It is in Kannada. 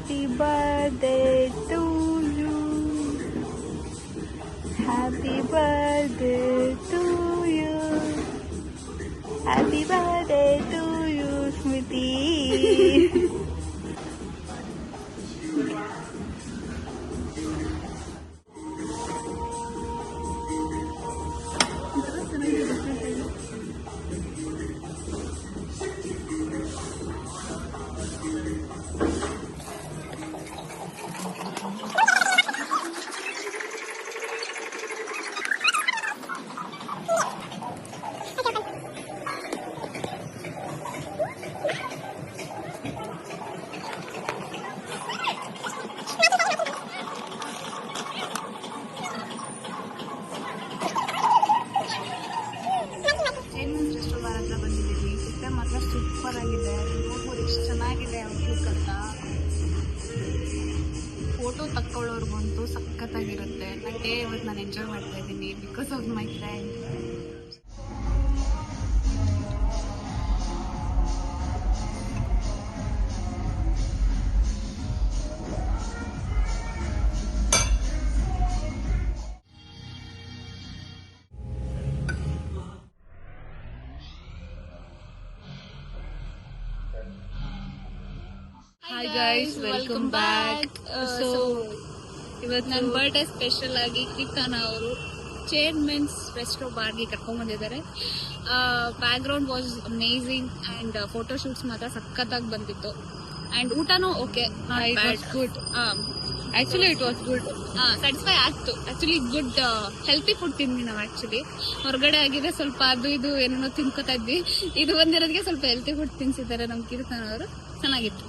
Happy birthday to you. Happy birthday to you. Happy birthday to you, Smriti. Super ಆಗಿದೆ. ನೋಡ್ಬೋದು ಎಷ್ಟು ಚೆನ್ನಾಗಿದೆ ಔಟ್ಲುಕ್ ಅಂತ. ಫೋಟೋ ತಕ್ಕೊಳ್ಳೋರ್ಗಂತೂ ಸಖತ್ತಾಗಿರುತ್ತೆ. ಡೇ ಇವತ್ತು ನಾನು ಎಂಜಾಯ್ ಮಾಡ್ತಾ ಇದ್ದೀನಿ because of my friend. Hi guys, welcome back. So ಇವತ್ತು ನನ್ನ ಬರ್ಡೇ ಸ್ಪೆಷಲ್ ಆಗಿ ಕೀರ್ತನ ಅವರು ಚೇರ್ಮನ್ಸ್ ರೆಸ್ಟೋ ಬಾರ್ಗೆ ಕರ್ಕೊಂಡ್ ಬಂದಿದ್ದಾರೆ. Background was amazing and photo shoots ಮಾತ್ರ ಸಖತ್ತಾಗಿ ಬಂದಿತ್ತು. ಅಂಡ್ ಊಟನೂ okay, good. Actually it was good. Satisfy ಆಗ್ತು. ಆಕ್ಚುಲಿ ಗುಡ್ ಹೆಲ್ತಿ ಫುಡ್ ತಿಂದ್ವಿ ನಾವು. ಆಕ್ಚುಲಿ ಹೊರಗಡೆ ಆಗಿದೆ ಸ್ವಲ್ಪ ಅದು ಇದು ಏನೇನೋ ತಿನ್ಕೋತಾ ಇದ್ವಿ. ಇದು ಬಂದಿರೋದಕ್ಕೆ ಸ್ವಲ್ಪ ಹೆಲ್ತಿ ಫುಡ್ ತಿನ್ಸಿದ್ದಾರೆ ನಮ್ ಕೀರ್ತನ ಅವರು. ಚೆನ್ನಾಗಿತ್ತು.